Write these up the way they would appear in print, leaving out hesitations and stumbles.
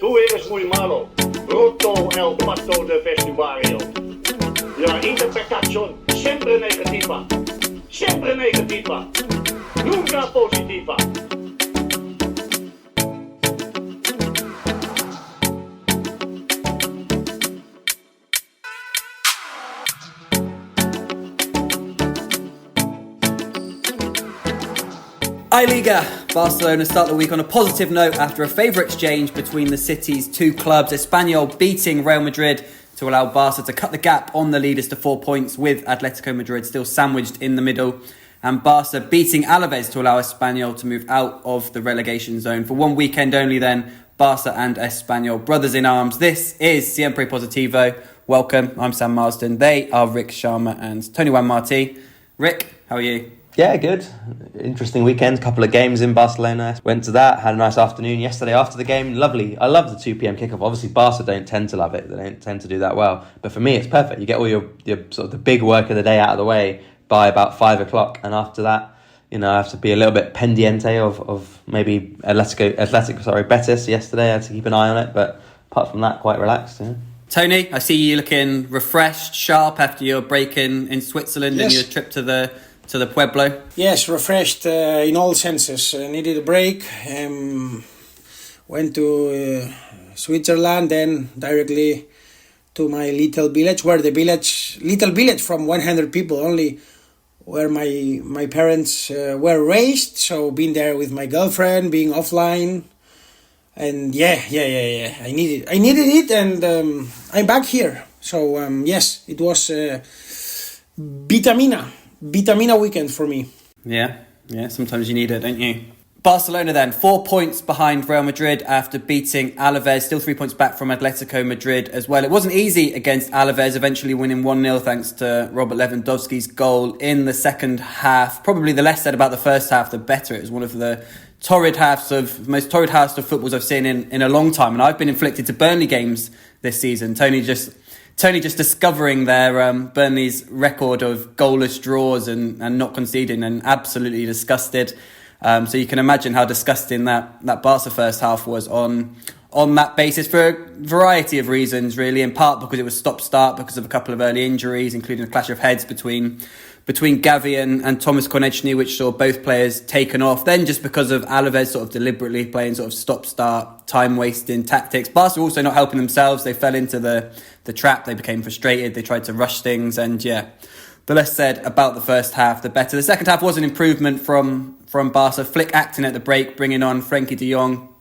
Tú eres muy malo. Roto el pato de vestuario. La interpretación siempre negativa. Siempre negativa. Nunca positiva. Liga. Barcelona start the week on a positive note after a favour exchange between the city's two clubs. Espanyol beating Real Madrid to allow Barca to cut the gap on the leaders to 4 points, with Atletico Madrid still sandwiched in the middle. And Barca beating Alaves to allow Espanyol to move out of the relegation zone. For one weekend only then, Barca and Espanyol, brothers in arms. This is Siempre Positivo. Welcome, I'm Sam Marsden. They are Rik Sharma and Tony Marti. Rik, how are you? Yeah, good. Interesting weekend. Couple of games in Barcelona. Went to that. Had a nice afternoon yesterday after the game. Lovely. I love the 2 p.m. kickoff. Obviously, Barca don't tend to love it. They don't tend to do that well. But for me, it's perfect. You get all your sort of the big work of the day out of the way by about 5 o'clock. And after that, I have to be a little bit pendiente of maybe Betis yesterday. I had to keep an eye on it. But apart from that, quite relaxed. Yeah. Tony, I see you looking refreshed, sharp after your break in Switzerland and your trip to the Pueblo. Yes, refreshed in all senses. Needed a break. Went to Switzerland, then directly to my little village, little village from 100 people only, where my parents were raised. So being there with my girlfriend, being offline, and yeah. I needed it, and I'm back here. So yes, it was Vitamina weekend for me. Yeah, sometimes you need it, don't you? Barcelona then, 4 points behind Real Madrid after beating Alaves, still 3 points back from Atletico Madrid as well. It wasn't easy against Alaves, eventually winning 1-0 thanks to Robert Lewandowski's goal in the second half. Probably the less said about the first half, the better. It was one of the most torrid halves of footballs I've seen in a long time, and I've been inflicted to Burnley games this season. Tony just discovering their Burnley's record of goalless draws and not conceding, and absolutely disgusted. So you can imagine how disgusting that Barca first half was on that basis for a variety of reasons, really. In part because it was stop-start because of a couple of early injuries, including a clash of heads between Gavi and Thomas Konechny, which saw both players taken off. Then just because of Alaves sort of deliberately playing sort of stop-start, time-wasting tactics. Barca also not helping themselves. They fell into the trap. They became frustrated. They tried to rush things. And yeah, the less said about the first half, the better. The second half was an improvement from Barca. Flick acting at the break, bringing on Frenkie de Jong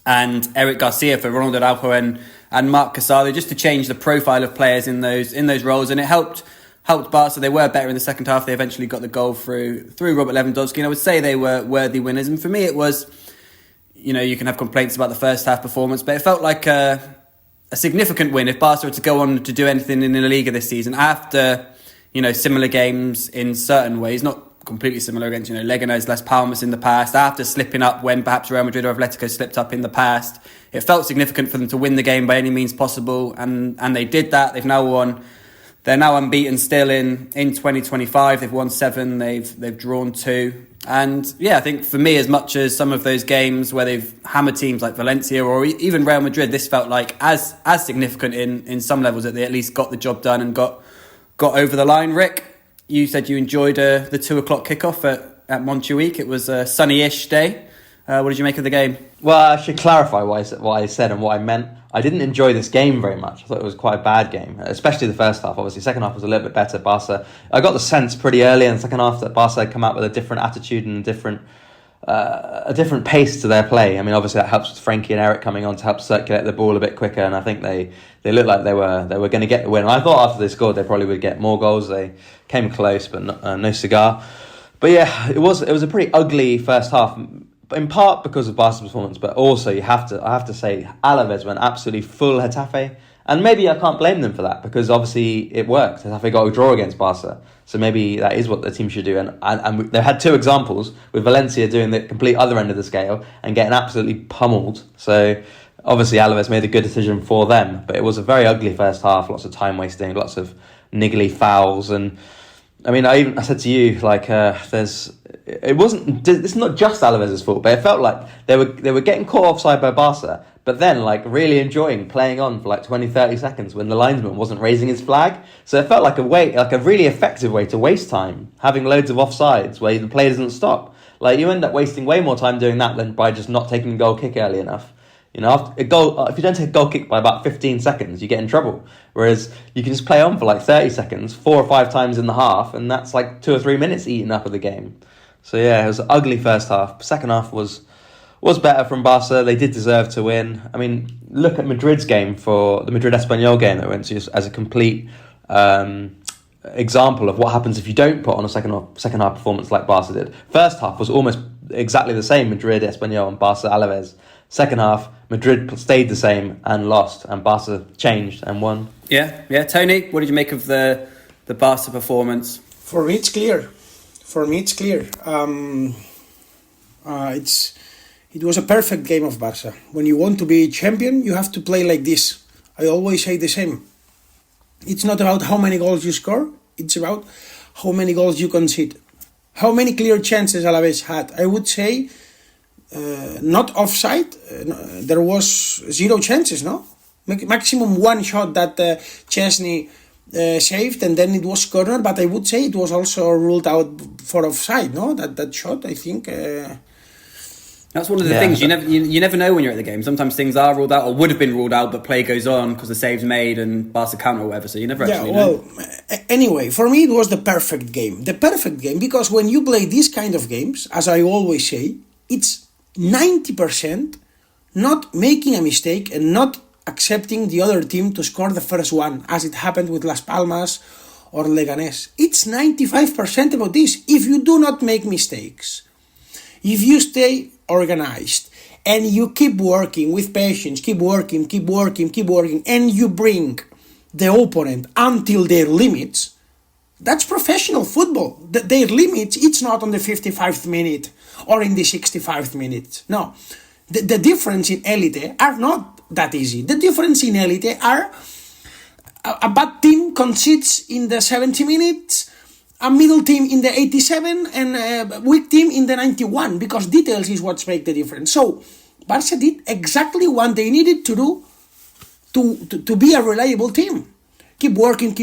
and Eric Garcia for Ronald Araujo and Marc Casado, just to change the profile of players in those roles. And it helped Barca. They were better in the second half. They eventually got the goal through Robert Lewandowski, and I would say they were worthy winners. And for me, it was, you can have complaints about the first half performance, but it felt like a significant win if Barca were to go on to do anything in La Liga this season after, similar games in certain ways, not completely similar against, Leganes, Las Palmas in the past, after slipping up when perhaps Real Madrid or Atletico slipped up in the past. It felt significant for them to win the game by any means possible, and they did that. They've now won. They're now unbeaten still in 2025. They've won 7. They've drawn 2. And yeah, I think for me, as much as some of those games where they've hammered teams like Valencia or even Real Madrid, this felt like as significant in some levels that they at least got the job done and got over the line. Rik, you said you enjoyed the 2 o'clock kickoff at Montjuic. It was a sunny-ish day. What did you make of the game? Well, I should clarify what I said and what I meant. I didn't enjoy this game very much. I thought it was quite a bad game, especially the first half. Obviously, second half was a little bit better. Barca, I got the sense pretty early in the second half that Barca had come out with a different attitude and a different pace to their play. I mean, obviously that helps with Frenkie and Eric coming on to help circulate the ball a bit quicker, and I think they looked like they were going to get the win. I thought after they scored, they probably would get more goals. They came close, but no cigar. But yeah, it was a pretty ugly first half. In part because of Barca's performance, but also I have to say Alaves went absolutely full Getafe, and maybe I can't blame them for that because obviously it worked. Getafe got a draw against Barca, so maybe that is what the team should do. And they've had 2 examples with Valencia doing the complete other end of the scale and getting absolutely pummeled. So obviously Alaves made a good decision for them, but it was a very ugly first half. Lots of time wasting, lots of niggly fouls, and I mean, I said to you, like, it's not just Alaves' fault, but it felt like they were getting caught offside by Barca, but then like really enjoying playing on for like 20, 30 seconds when the linesman wasn't raising his flag. So it felt like a really effective way to waste time, having loads of offsides where the play doesn't stop. Like you end up wasting way more time doing that than by just not taking a goal kick early enough. You know, after a goal, if you don't take a goal kick by about 15 seconds, you get in trouble. Whereas you can just play on for like 30 seconds, 4 or 5 times in the half, and that's like 2 or 3 minutes eaten up of the game. So yeah, it was an ugly first half. Second half was better from Barca. They did deserve to win. I mean, look at Madrid's game, for the Madrid Espanyol game that went to, as a complete example of what happens if you don't put on a second half performance like Barca did. First half was almost exactly the same, Madrid Espanyol and Barca Alaves. Second half, Madrid stayed the same and lost, and Barca changed and won. Yeah. Tony, what did you make of the Barca performance? For me, it's clear. It was a perfect game of Barca. When you want to be champion, you have to play like this. I always say the same. It's not about how many goals you score. It's about how many goals you concede. How many clear chances Alaves had? I would say not offside. There was 0 chances, no? Maximum one shot that Chesney saved, and then it was corner. But I would say it was also ruled out for offside, no? That shot, I think. That's one of the things you never know when you're at the game. Sometimes things are ruled out or would have been ruled out, but play goes on because the save's made and Barca counter or whatever. So you never actually know. Anyway, for me it was the perfect game. The perfect game, because when you play these kind of games, as I always say, it's 90% not making a mistake and not accepting the other team to score the first one, as it happened with Las Palmas or Leganés. It's 95% about this. If you do not make mistakes, if you stay organized and you keep working with patience, keep working, and you bring the opponent until their limits, that's professional football. Their limits, it's not on the 55th minute or in the 65th minute. No. The difference in elite are not that easy. The difference in elite are a bad team concedes in the 70 minutes, a middle team in the 87, and a weak team in the 91, because details is what makes the difference. So Barca did exactly what they needed to do to be a reliable team. Keep working,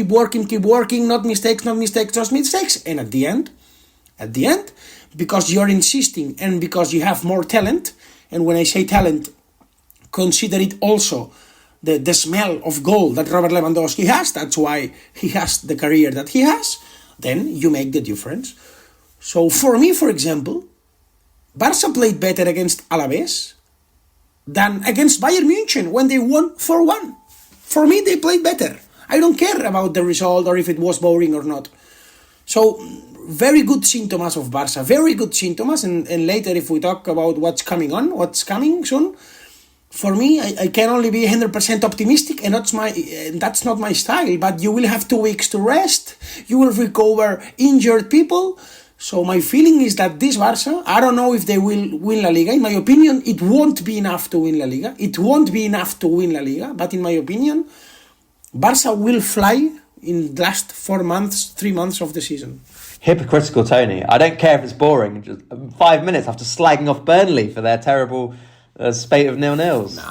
not mistakes. And at the end, because you're insisting and because you have more talent, and when I say talent, consider it also the smell of goal that Robert Lewandowski has, that's why he has the career that he has, then you make the difference. So for me, for example, Barca played better against Alaves than against Bayern München when they won 4-1. For me, they played better. I don't care about the result or if it was boring or not. So, very good symptoms of Barca. Very good symptoms. And later, if we talk about what's coming soon, for me, I can only be 100% optimistic, and that's not my style. But you will have 2 weeks to rest. You will recover injured people. So my feeling is that this Barca, I don't know if they will win La Liga. In my opinion, it won't be enough to win La Liga. But in my opinion, Barca will fly in the last 3 months of the season. Hypocritical, Tony. I don't care if it's boring. Just 5 minutes after slagging off Burnley for their terrible spate of 0-0s. No,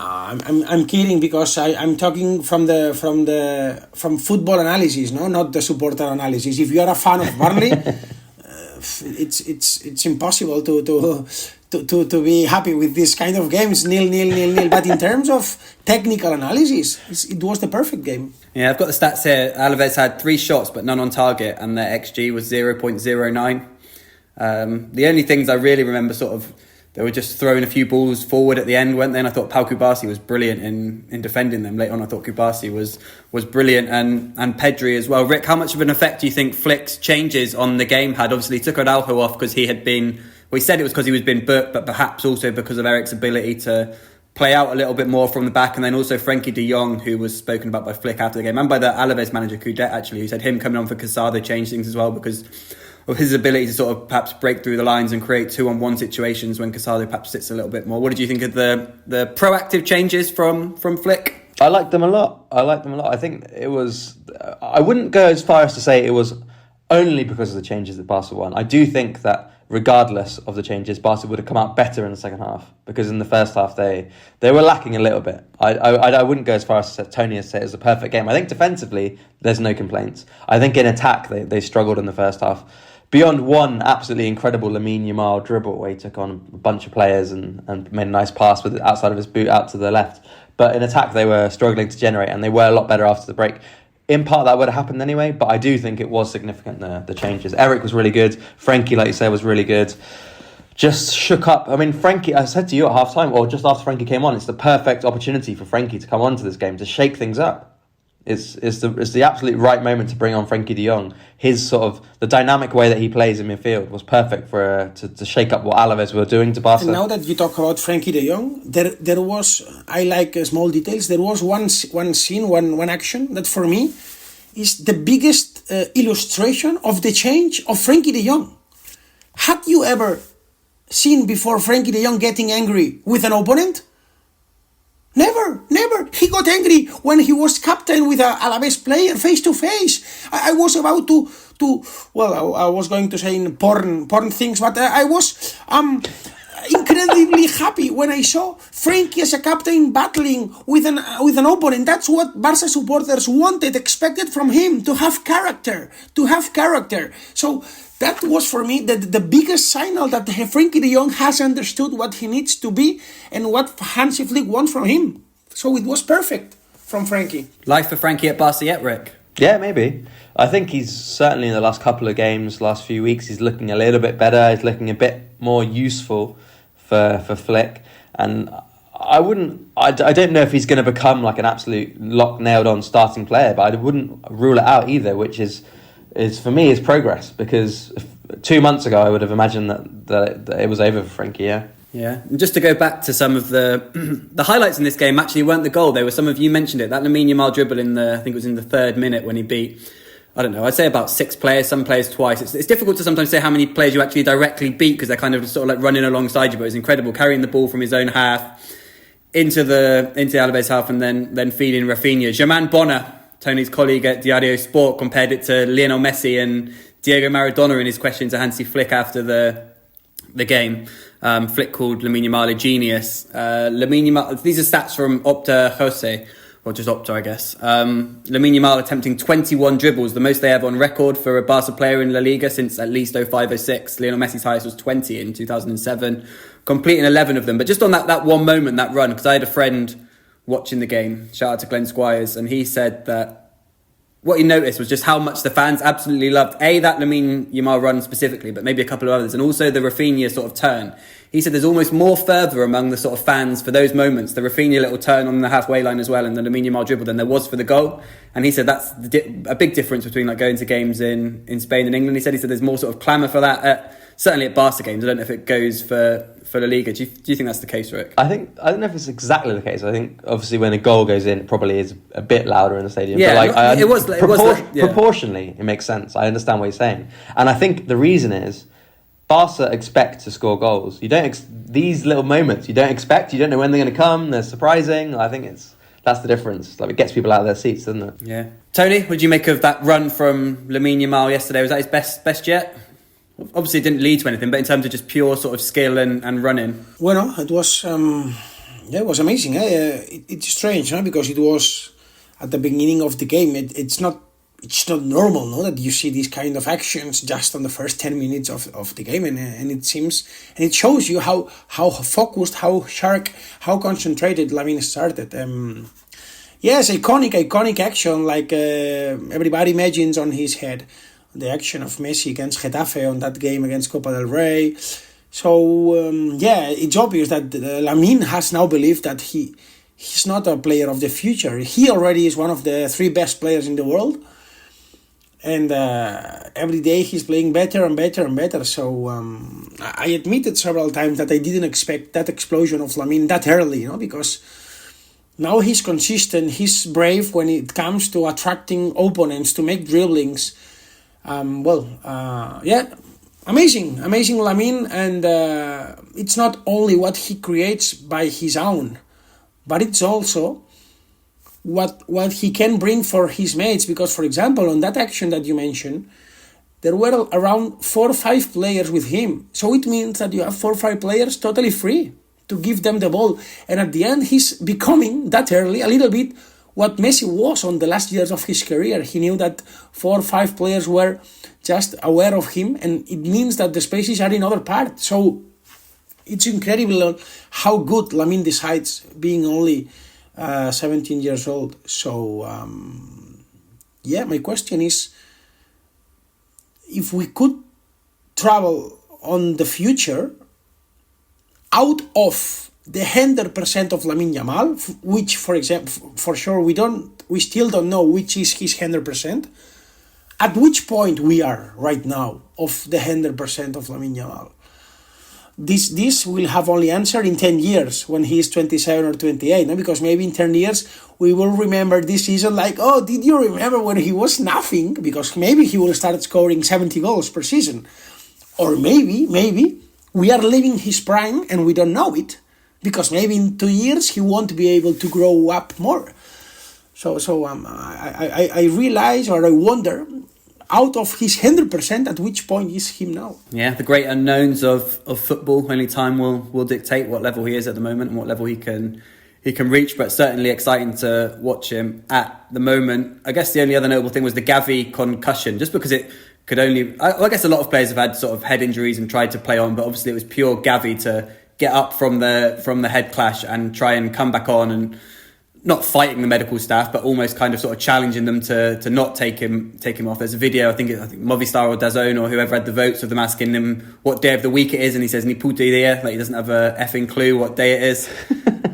I'm kidding, because I'm talking from football analysis, no, not the supporter analysis. If you are a fan of Burnley, it's impossible to be happy with this kind of games, 0-0. But in terms of technical analysis, it was the perfect game. Yeah, I've got the stats here. Alaves had 3 shots, but none on target, and their XG was 0.09. The only things I really remember, they were just throwing a few balls forward at the end, weren't they? And I thought Pau Kubasi was brilliant in defending them. Later on, I thought Kubasi was brilliant, and Pedri as well. Rick, how much of an effect do you think Flick's changes on the game had? Obviously, he took Araujo off because he had been... Well, he said it was because he was being booked, but perhaps also because of Eric's ability to play out a little bit more from the back. And then also Frenkie de Jong, who was spoken about by Flick after the game, and by the Alaves manager, Coudet, actually, who said him coming on for Casado changed things as well, because of his ability to sort of perhaps break through the lines and create 2-on-1 situations when Casado perhaps sits a little bit more. What did you think of the proactive changes from Flick? I liked them a lot. I think it was... I wouldn't go as far as to say it was only because of the changes that Barca won. I do think that regardless of the changes, Barca would have come out better in the second half, because in the first half they were lacking a little bit. I wouldn't go as far as Tony has said it was a perfect game. I think defensively there's no complaints. I think in attack they struggled in the first half. Beyond one absolutely incredible Lamine Yamal dribble where he took on a bunch of players and made a nice pass with outside of his boot out to the left. But in attack they were struggling to generate, and they were a lot better after the break. In part, that would have happened anyway, but I do think it was significant, the changes. Eric was really good. Frankie, like you said, was really good. Just shook up. I mean, Frankie, I said to you at half-time, or just after Frankie came on, it's the perfect opportunity for Frankie to come onto this game, to shake things up. It's the absolute right moment to bring on Frankie de Jong. His sort of, the dynamic way that he plays in midfield was perfect for to shake up what Alaves were doing to Barca. And now that you talk about Frankie de Jong, there was, I like small details, there was one scene, one action that for me is the biggest illustration of the change of Frankie de Jong. Had you ever seen before Frankie de Jong getting angry with an opponent? Never. He got angry when he was captain with a Alaves player face to face. I was about to I was going to say porn things, but I was incredibly happy when I saw Frankie as a captain battling with an opponent. That's what Barca supporters wanted, expected from him, to have character. So that was for me the biggest signal that Frankie de Jong has understood what he needs to be and what Hansi Flick wants from him. So it was perfect from Frankie. Life for Frankie at Barca yet, Rik? Yeah, maybe. I think he's certainly in the last couple of games, last few weeks, he's looking a little bit better. He's looking a bit more useful for Flick. And I don't know if he's going to become like an absolute nailed-on starting player, but I wouldn't rule it out either, which is for me is progress, because 2 months ago I would have imagined that it was over for Frankie. Yeah, and just to go back to some of the highlights in this game actually weren't the goal. They were, some of you mentioned it, that Lamine Yamal dribble I think it was in the 3rd minute when he beat, I don't know, I'd say about 6 players, some players twice. It's difficult to sometimes say how many players you actually directly beat, because they're kind of sort of like running alongside you, but it's incredible, carrying the ball from his own half into the Alaves half and then feeding Rafinha. Germain Bonner, Tony's colleague at Diario Sport, compared it to Lionel Messi and Diego Maradona in his question to Hansi Flick after the game. Flick called Lamine Yamal a genius. These are stats from Opta Jose, or just Opta, I guess. Lamine Yamal attempting 21 dribbles, the most they have on record for a Barca player in La Liga since at least 05-06. Lionel Messi's highest was 20 in 2007, completing 11 of them. But just on that one moment, that run, because I had a friend watching the game, shout out to Glenn Squires, and he said that what he noticed was just how much the fans absolutely loved that Lamine Yamal run specifically, but maybe a couple of others, and also the Rafinha sort of turn. He said there's almost more fervour among the sort of fans for those moments, the Rafinha little turn on the halfway line as well, and the Lamine Yamal dribble, than there was for the goal. And he said that's a big difference between like going to games in Spain and England. He said there's more sort of clamour for that, certainly at Barca games. I don't know if it goes for La Liga. Do you think that's the case, Rik? I don't know if it's exactly the case. I think obviously when a goal goes in, it probably is a bit louder in the stadium. Yeah, but proportionally, it makes sense. I understand what you're saying, and I think the reason is Barca expect to score goals. You don't these little moments. You don't expect. You don't know when they're going to come. They're surprising. I think that's the difference. Like, it gets people out of their seats, doesn't it? Yeah. Tony, what did you make of that run from Lamine Yamal yesterday? Was that his best yet? Obviously, it didn't lead to anything, but in terms of just pure sort of skill and running. Well, it was it was amazing. It's strange, because it was at the beginning of the game. It's not normal, that you see these kind of actions just on the first 10 minutes of the game, and it seems, and it shows you how focused, how sharp, how concentrated Lamine started. Yes, iconic action, like everybody imagines on his head. The action of Messi against Getafe on that game against Copa del Rey. So, it's obvious that Lamine has now believed that he's not a player of the future. He already is one of the 3 best players in the world. And every day he's playing better and better and better. So I admitted several times that I didn't expect that explosion of Lamine that early, because now he's consistent, he's brave when it comes to attracting opponents, to make dribblings. Amazing Lamine, and it's not only what he creates by his own, but it's also what he can bring for his mates. Because, for example, on that action that you mentioned, there were around 4 or 5 players with him. So it means that you have 4 or 5 players totally free to give them the ball. And at the end, he's becoming that early a little bit what Messi was on the last years of his career. He knew that 4 or 5 players were just aware of him, and it means that the spaces are in other parts. So it's incredible how good Lamine decides, being only 17 years old. So, my question is, if we could travel on the future out of the 100% of Lamine Yamal, which, for example, for sure we still don't know which is his 100%. At which point we are right now of the 100% of Lamine Yamal? This will have only answer in 10 years when he is 27 or 28, no? Because maybe in 10 years we will remember this season like, oh, did you remember when he was nothing? Because maybe he will start scoring 70 goals per season. Or maybe we are living his prime and we don't know it, because maybe in 2 years he won't be able to grow up more. So I realize, or I wonder, out of his 100%, at which point is him now? Yeah, the great unknowns of football. Only time will dictate what level he is at the moment and what level he can reach. But certainly exciting to watch him at the moment. I guess the only other notable thing was the Gavi concussion, just because it could only. I guess a lot of players have had sort of head injuries and tried to play on, but obviously it was pure Gavi to get up from the head clash and try and come back on, and not fighting the medical staff, but almost kind of sort of challenging them to not take him off. There's a video, I think Movistar or DAZN or whoever had the votes of them asking him what day of the week it is, and he says "Ni puta idea," like he doesn't have a effing clue what day it is.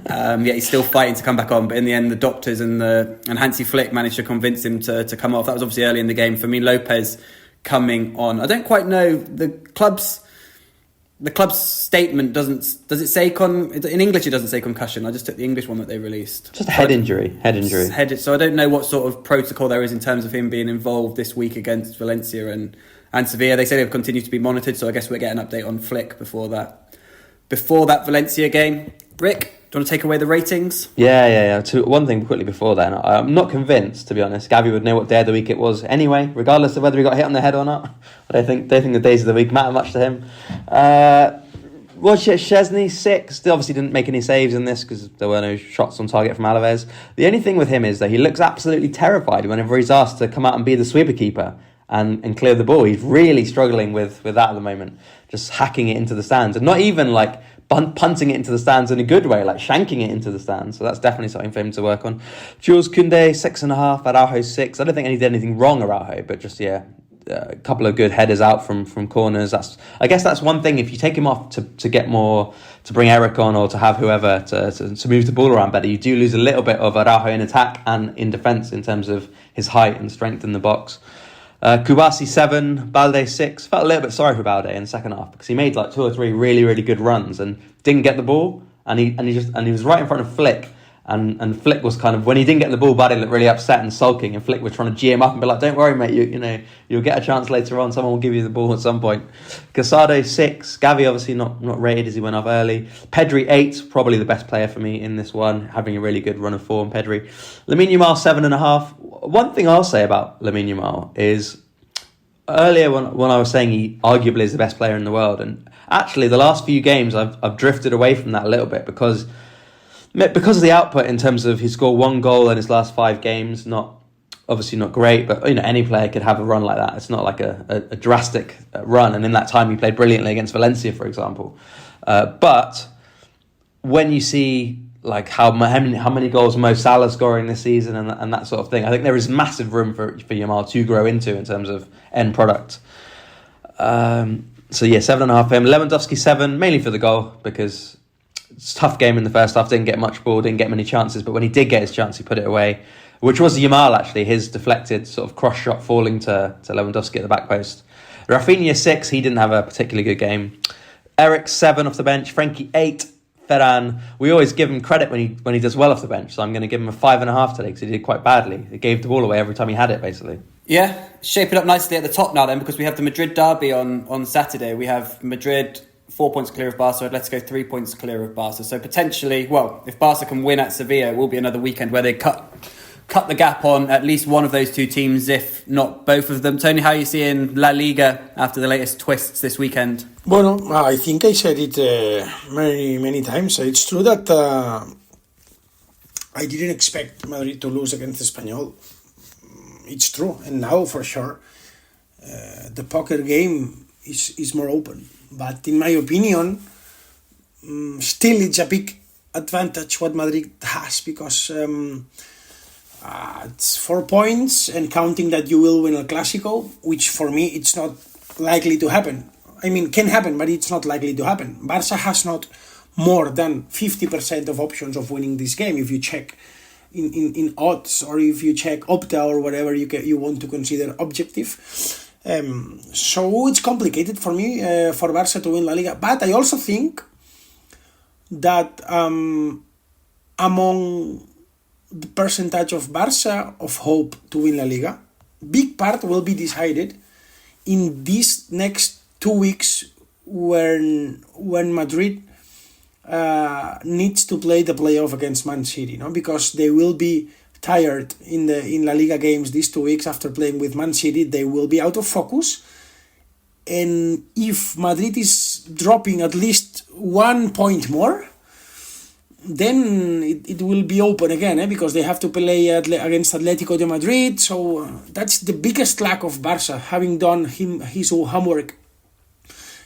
Yet he's still fighting to come back on. But in the end, the doctors and Hansi Flick managed to convince him to come off. That was obviously early in the game. For me, Lopez coming on. I don't quite know the club's statement does it say in English? It doesn't say concussion. I just took the English one that they released. Just head injury. So I don't know what sort of protocol there is in terms of him being involved this week against Valencia and Sevilla. They say they've continued to be monitored, so I guess we'll get an update on Flick before that Valencia game. Rick, do you want to take away the ratings? Yeah. One thing quickly before then, I'm not convinced, to be honest. Gavi would know what day of the week it was anyway, regardless of whether he got hit on the head or not. I don't think the days of the week matter much to him. Szczesny 6. They obviously didn't make any saves in this because there were no shots on target from Alaves. The only thing with him is that he looks absolutely terrified whenever he's asked to come out and be the sweeper keeper and clear the ball. He's really struggling with that at the moment, just hacking it into the stands, and not even like punting it into the stands in a good way, like shanking it into the stands. So that's definitely something for him to work on. Jules Koundé 6.5, Araujo 6. I don't think he did anything wrong, Araujo, but just a couple of good headers out from corners. I guess that's one thing. If you take him off to get more, to bring Eric on or to have whoever to move the ball around better, you do lose a little bit of Araujo in attack and in defence in terms of his height and strength in the box. Kubasi 7, Balde 6. Felt a little bit sorry for Balde in the second half because he made like 2 or 3 really, really good runs and didn't get the ball, and he was right in front of Flick, and Flick was kind of, when he didn't get the ball, Balde looked really upset and sulking, and Flick was trying to G him up and be like, "Don't worry, mate, you'll get a chance later on. Someone will give you the ball at some point." Casado 6, Gavi obviously not rated as he went off early. Pedri 8, probably the best player for me in this one, having a really good run of form. Pedri. Lamine Yamal 7.5. One thing I'll say about Lamine Yamal is, earlier when I was saying he arguably is the best player in the world, and actually the last few games I've drifted away from that a little bit because of the output in terms of he scored 1 goal in his last 5 games. Obviously not great, but any player could have a run like that. It's not like a drastic run, and in that time he played brilliantly against Valencia, for example. But when you see like how many goals Mo Salah scoring this season and that sort of thing, I think there is massive room for Yamal to grow into in terms of end product. 7.5 for him. Lewandowski 7, mainly for the goal, because it's a tough game in the first half. Didn't get much ball, didn't get many chances, but when he did get his chance, he put it away, which was Yamal actually, his deflected sort of cross shot falling to Lewandowski at the back post. Rafinha 6, he didn't have a particularly good game. Eric 7 off the bench. Frankie 8. Ferran, we always give him credit when he does well off the bench, so I'm going to give him a 5.5 today because he did quite badly. He gave the ball away every time he had it, basically. Yeah, shaping up nicely at the top now then, because we have the Madrid derby on Saturday. We have Madrid 4 points clear of Barca, Atletico 3 points clear of Barca. So potentially, well, if Barca can win at Sevilla, it will be another weekend where they cut cut the gap on at least one of those two teams, if not both of them. Tony, how are you seeing La Liga after the latest twists this weekend? Bueno, I think I said it many times. It's true that I didn't expect Madrid to lose against Espanyol. It's true, and now for sure the poker game is more open. But in my opinion, still it's a big advantage what Madrid has, because it's 4 points and counting that you will win El Clásico, which for me it's not likely to happen. I mean, can happen, but it's not likely to happen. Barca has not more than 50% of options of winning this game if you check in odds, or if you check Opta or whatever you want to consider objective. So it's complicated for me for Barca to win La Liga. But I also think that among the percentage of Barca of hope to win La Liga, big part will be decided in these next 2 weeks when Madrid needs to play the playoff against Man City, no? Because they will be tired in La Liga games these 2 weeks after playing with Man City. They will be out of focus, and if Madrid is dropping at least 1 point more, then it will be open again, because they have to play against Atletico de Madrid. So that's the biggest lack of Barca, having done his homework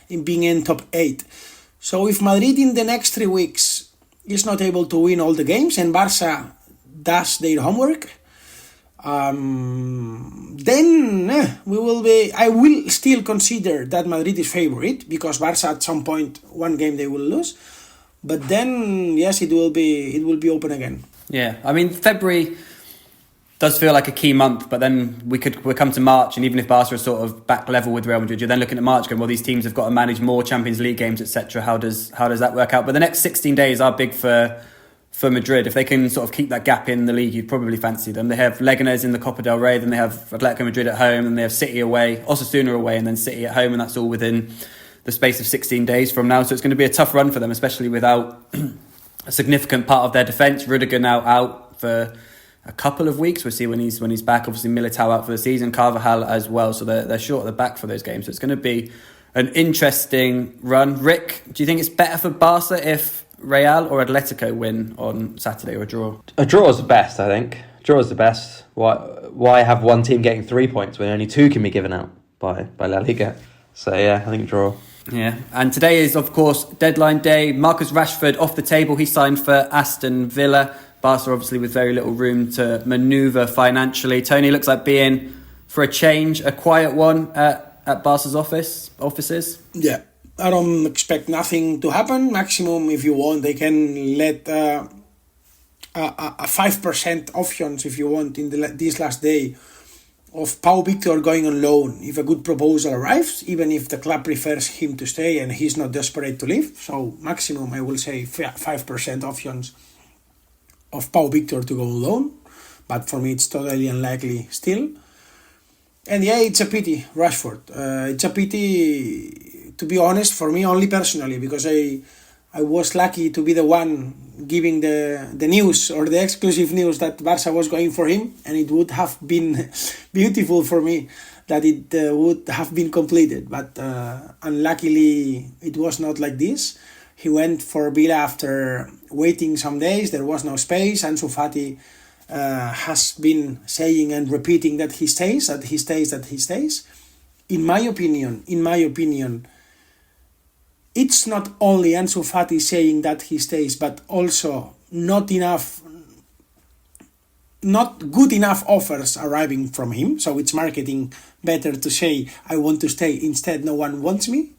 in being in top 8. So if Madrid in the next 3 weeks is not able to win all the games and Barca does their homework, then I will still consider that Madrid is favorite, because Barca at some point one game they will lose. But then, yes, it will be open again. Yeah, I mean, February does feel like a key month, but then we'll come to March, and even if Barca are sort of back level with Real Madrid, you're then looking at March going, well, these teams have got to manage more Champions League games, etc. How does that work out? But the next 16 days are big for Madrid. If they can sort of keep that gap in the league, you'd probably fancy them. They have Leganes in the Copa del Rey, then they have Atletico Madrid at home, and they have City away, Osasuna away, and then City at home, and that's all within the space of 16 days from now. So it's going to be a tough run for them, especially without a significant part of their defence. Rudiger now out for a couple of weeks. We'll see when he's back. Obviously Militao out for the season, Carvajal as well. So they're short at the back for those games. So it's going to be an interesting run. Rick, do you think it's better for Barca if Real or Atletico win on Saturday, or a draw? A draw is the best, I think. Draw is the best. Why have one team getting 3 points when only 2 can be given out by La Liga? So yeah, I think draw. Yeah, and today is, of course, deadline day. Marcus Rashford off the table. He signed for Aston Villa. Barca obviously with very little room to manoeuvre financially. Tony, looks like being, for a change, a quiet one at Barca's offices. Yeah, I don't expect nothing to happen. Maximum, if you want, they can let a 5% options, if you want, in this last day, of Pau Victor going on loan if a good proposal arrives, even if the club prefers him to stay and he's not desperate to leave. So maximum, I will say 5% options of Pau Victor to go on loan, but for me it's totally unlikely still. And yeah, it's a pity, Rashford. It's a pity, to be honest, for me only personally, because I was lucky to be the one giving the news, or the exclusive news, that Barca was going for him, and it would have been beautiful for me that it would have been completed. But unluckily, it was not like this. He went for Villa after waiting some days. There was no space. Ansu Fati has been saying and repeating that he stays. In my opinion, it's not only Ansu Fati saying that he stays, but also not good enough offers arriving from him. So it's marketing better to say, I want to stay, instead no one wants me.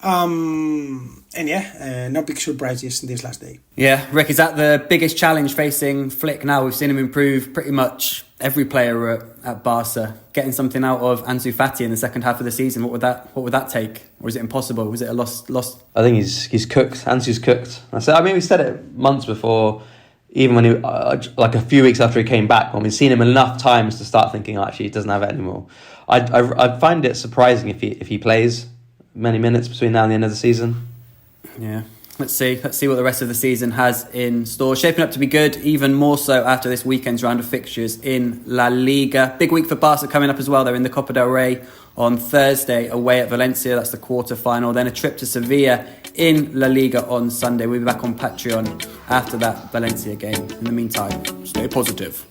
And yeah, no big surprises this last day. Yeah, Rick, is that the biggest challenge facing Flick now? We've seen him improve pretty much every player at Barca. Getting something out of Ansu Fati in the second half of the season, what would that take? Or is it impossible? Was it a lost? I think he's cooked. Ansu's cooked. We said it months before, even when he like a few weeks after he came back, when we've seen him enough times to start thinking, actually, he doesn't have it anymore. I find it surprising if he plays many minutes between now and the end of the season. Yeah. Let's see what the rest of the season has in store. Shaping up to be good, even more so after this weekend's round of fixtures in La Liga. Big week for Barca coming up as well. They're in the Copa del Rey on Thursday, away at Valencia. That's the quarter-final. Then a trip to Sevilla in La Liga on Sunday. We'll be back on Patreon after that Valencia game. In the meantime, stay positive.